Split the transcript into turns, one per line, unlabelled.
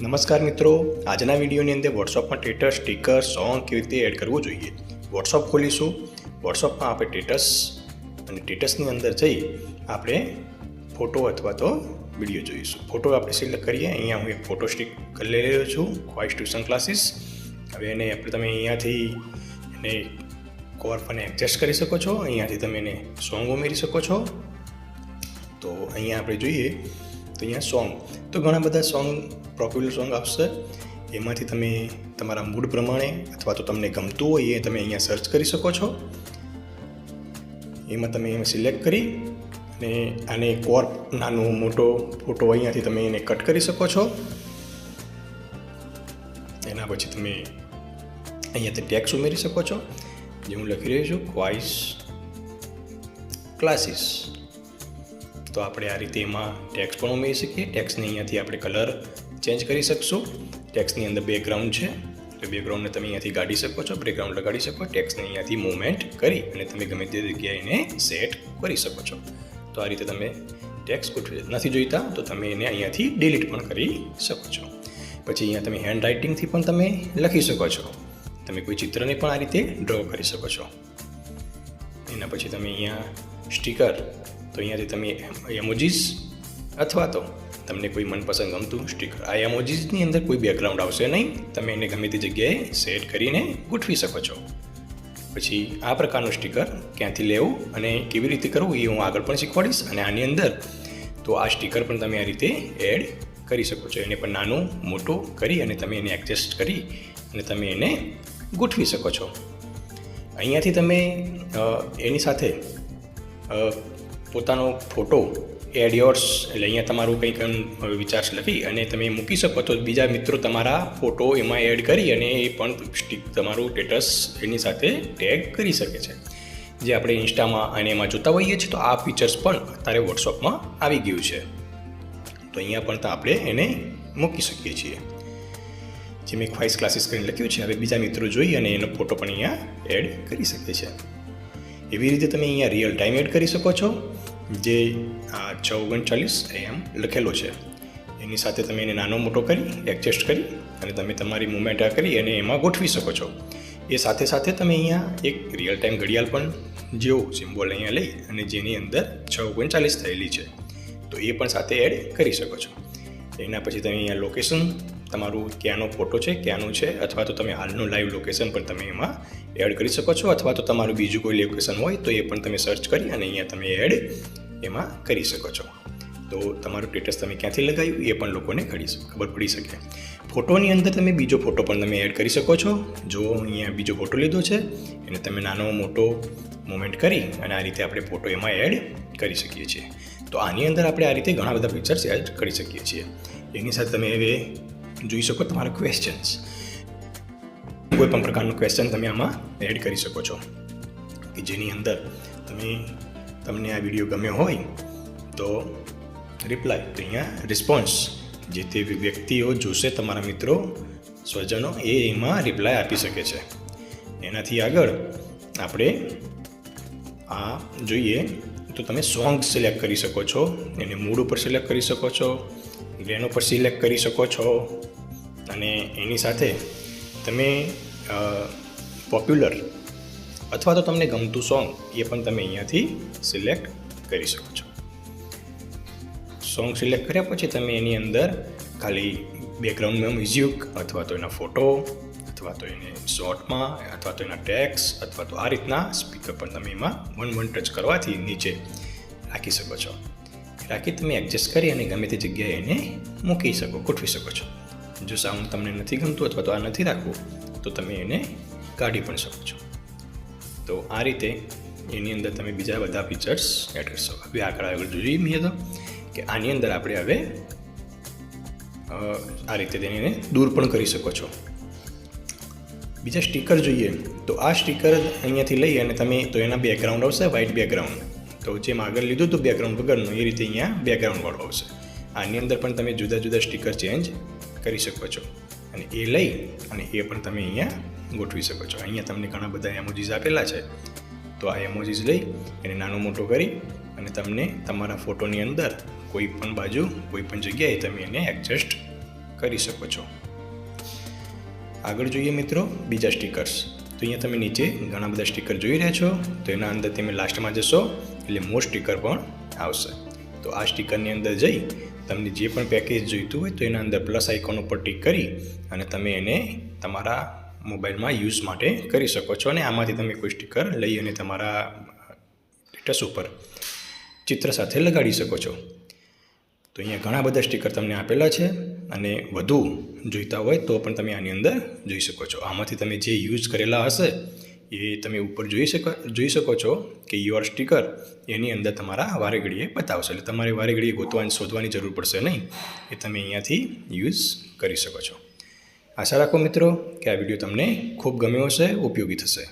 નમસ્કાર મિત્રો, આજના વિડીયોની અંદર વોટ્સઅપમાં સ્ટેટસ, સ્ટીકર, સોંગ કેવી રીતે એડ કરવું જોઈએ. વોટ્સઅપ ખોલીશું. વોટ્સઅપમાં આપણે સ્ટેટસ અને સ્ટેટસની અંદર જઈ આપણે ફોટો અથવા તો વિડીયો જોઈશું. ફોટો આપણે સિલેક્ટ કરીએ. અહીંયા હું એક ફોટો સ્ટિક કરી લઈ રહ્યો છું, ખવાઈશ ટ્યુશન ક્લાસીસ. હવે એને તમે અહીંયાથી એને કોર્ફને એડજસ્ટ કરી શકો છો. અહીંયાથી તમે એને સોંગ ઉમેરી શકો છો. તો અહીંયા આપણે જોઈએ તો અહીંયા સોંગ, તો ઘણા બધા સોંગ, પોપ્યુલર સોંગ આવશે. એમાંથી તમે તમારા મૂડ પ્રમાણે અથવા તો તમને ગમતું હોય એ તમે અહીંયા સર્ચ કરી શકો છો. એમાં તમે સિલેક્ટ કરી અને આને કોર્પ નાનો મોટો ફોટો અહીંયાથી તમે એને કટ કરી શકો છો. એના પછી તમે અહીંયાથી ટેક્સ્ટ ઉમેરી શકો છો. જે હું લખી રહ્યો છું, ખવાઈશ ક્લાસીસ. તો આપણે આ રીતે એમાં ટેક્સ્ટ પણ ઉમેરી શકીએ. ટેક્સ્ટને અહીંયાથી આપણે કલર ચેન્જ કરી શકશું. ટેક્સ્ટની અંદર બેકગ્રાઉન્ડ છે, તો બેકગ્રાઉન્ડને તમે અહીંયાથી કાઢી શકો છો, બેકગ્રાઉન્ડ લગાડી શકો. ટેક્સ્ટને અહીંયાથી મૂવમેન્ટ કરી અને તમે ગમે તે જગ્યાએ એને સેટ કરી શકો છો. તો આ રીતે તમે ટેક્સ્ટ નથી જોઈતા તો તમે એને અહીંયાથી ડિલીટ પણ કરી શકો છો. પછી અહીંયા તમે હેન્ડ રાઇટિંગથી પણ તમે લખી શકો છો. તમે કોઈ ચિત્રને પણ આ રીતે ડ્રો કરી શકો છો. એના પછી તમે અહીંયા સ્ટીકર, તો અહીંયાથી તમે એમોજીસ અથવા તો તમને કોઈ મનપસંદ ગમતું સ્ટીકર, આ એમોજીસની અંદર કોઈ બેકગ્રાઉન્ડ આવશે નહીં. તમે એને ગમે તે જગ્યાએ સેટ કરીને ગોઠવી શકો છો. પછી આ પ્રકારનું સ્ટીકર ક્યાંથી લેવું અને કેવી રીતે કરવું એ હું આગળ પણ શીખવાડીશ. અને આની અંદર તો આ સ્ટીકર પણ તમે આ રીતે એડ કરી શકો છો. એને પણ નાનું મોટું કરી અને તમે એને એડજસ્ટ કરી અને તમે એને ગોઠવી શકો છો. અહીંયાથી તમે એની સાથે પોતાનો ફોટો એડ યોર્સ, એટલે અહીંયા તમારું કંઈક વિચાર લખી અને તમે મૂકી શકો તો બીજા મિત્રો તમારા ફોટો એમાં એડ કરી અને એ પણ તમારું સ્ટેટસ એની સાથે ટેગ કરી શકે છે. જે આપણે ઇન્સ્ટામાં અને એમાં જોતા હોઈએ છીએ, તો આ ફીચર્સ પણ અત્યારે વોટ્સઅપમાં આવી ગયું છે. તો અહીંયા પણ આપણે એને મૂકી શકીએ છીએ. જે મેં ખવાઈશ ક્લાસીસ કરીને લખ્યું છે, હવે બીજા મિત્રો જોઈ અને એનો ફોટો પણ અહીંયા એડ કરી શકે છે. એવી રીતે તમે અહીંયા રિયલ ટાઈમ એડ કરી શકો છો. જે 6:39 AM લખેલો છે એની સાથે તમે એને નાનો મોટો કરી એડજસ્ટ કરી અને તમે તમારી મુવમેન્ટ કરી અને એમાં ગોઠવી શકો છો. એ સાથે સાથે તમે અહીંયા એક રિયલ ટાઈમ ઘડિયાળ પણ જેવો સિમ્બોલ અહીંયા લઈ અને જેની અંદર 6:39 થયેલી છે, તો એ પણ સાથે એડ કરી શકો છો. એના પછી તમે અહીંયા લોકેશન, તમારું ક્યાંનો ફોટો છે, ક્યાંનું છે, અથવા તો તમે હાલનું લાઈવ લોકેશન પણ તમે એમાં એડ કરી શકો છો. અથવા તો તમારું બીજું કોઈ લોકેશન હોય તો એ પણ તમે સર્ચ કરી અને અહીંયા તમે એડ એમાં કરી શકો છો. તો તમારું સ્ટેટસ તમે ક્યાંથી લગાવ્યું એ પણ લોકોને ખબર પડી શકે. ફોટોની અંદર તમે બીજો ફોટો પણ તમે એડ કરી શકો છો. જો અહીંયા બીજો ફોટો લીધો છે એને તમે નાનો મોટો મૂવમેન્ટ કરી અને આ રીતે આપણે ફોટો એમાં એડ કરી શકીએ છીએ. તો આની અંદર આપણે આ રીતે ઘણા બધા ફીચર્સ એડ કરી શકીએ છીએ. એની સાથે તમે હવે જોઈ શકો તમારા ક્વેશ્ચન્સ, કોઈ પણ પ્રકારનું ક્વેશ્ચન તમે આમાં એડ કરી શકો છો કે જેની અંદર તમને આ વિડીયો ગમ્યો હોય તો રિપ્લાય, તો અહીંયા રિસ્પોન્સ, જે તે વ્યક્તિઓ જોશે, તમારા મિત્રો, સ્વજનો, એ એમાં રિપ્લાય આપી શકે છે. એનાથી આગળ આપણે આ જોઈએ તો તમે સોંગ સિલેક્ટ કરી શકો છો. એને મૂડ ઉપર સિલેક્ટ કરી શકો છો, ગ્રેન ઉપર સિલેક્ટ કરી શકો છો. અને એની સાથે તમે પોપ્યુલર અથવા તો તમને ગમતું સોંગ એ પણ તમે અહીંયાથી સિલેક્ટ કરી શકો છો. સોંગ સિલેક્ટ કર્યા પછી તમે એની અંદર ખાલી બેકગ્રાઉન્ડમાં મ્યુઝિક અથવા તો એના ફોટો અથવા તો એને શોર્ટમાં અથવા તો એના ટેક્સ્ટ અથવા તો આ રીતના સ્પીકર પણ તમે એમાં વન ટચ કરવાથી નીચે રાખી શકો છો. રાખી તમે એડજસ્ટ કરી અને ગમે તે જગ્યાએ એને મૂકી શકો, ગોઠવી શકો છો. જો સાઉન્ડ તમને નથી ગમતું અથવા તો આ નથી રાખવું તો તમે એને કાઢી પણ શકો છો. તો આ રીતે એની અંદર તમે બીજા બધા ફીચર્સ એડ કરી શકો. હવે આગળ જોઈએ તો કે આની અંદર આપણે હવે આ રીતે તેને દૂર પણ કરી શકો છો. બીજા સ્ટીકર જોઈએ તો આ સ્ટીકર અહીંયાથી લઈ અને તમે, તો એના બેકગ્રાઉન્ડ આવશે વ્હાઇટ બેકગ્રાઉન્ડ. તો જેમ આગળ લીધું હતું બેકગ્રાઉન્ડ વગરનું, એ રીતે અહીંયા બેકગ્રાઉન્ડવાળું આવશે. આની અંદર પણ તમે જુદા જુદા સ્ટીકર ચેન્જ કરી શકો છો અને એ લઈ અને એ પણ તમે અહીંયા ગોઠવી શકો છો. અહીંયા તમને ઘણા બધા એમોજીસ આપેલા છે, તો આ એમોજીસ લઈ એને નાનો મોટો કરી અને તમને તમારા ફોટોની અંદર કોઈ પણ બાજુ, કોઈ પણ જગ્યાએ તમે એને એડજસ્ટ કરી શકો છો. આગળ જોઈએ મિત્રો બીજા સ્ટીકર્સ. તો અહીંયા તમે નીચે ઘણા બધા સ્ટીકર જોઈ રહ્યા છો. તો એના અંદર તમે લાસ્ટમાં જશો એટલે મોર સ્ટીકર પણ આવશે. તો આ સ્ટીકરની અંદર જઈ તમને જે પણ પેકેજ જોઈતું હોય તો એના અંદર પ્લસ આઇકોન ઉપર ટિક કરી અને તમે એને તમારા મોબાઈલમાં યુઝ માટે કરી શકો છો. અને આમાંથી તમે કોઈ સ્ટીકર લઈ અને તમારા સ્ટેટસ ઉપર ચિત્ર સાથે લગાડી શકો છો. તો અહીંયા ઘણા બધા સ્ટીકર તમને આપેલા છે અને વધુ જોઈતા હોય તો પણ તમે આની અંદર જોઈ શકો છો. આમાંથી તમે જે યુઝ કરેલા હશે એ તમે ઉપર જોઈ શકો છો કે યોર સ્ટીકર એની અંદર તમારા વારે ઘડીએ બતાવશે. એટલે તમારે વારે ઘડીએ શોધવાની જરૂર પડશે નહીં. એ તમે અહીંયાથી યુઝ કરી શકો છો. આશા રાખો મિત્રો કે આ વિડીયો તમને ખૂબ ગમ્યો હશે, ઉપયોગી થશે.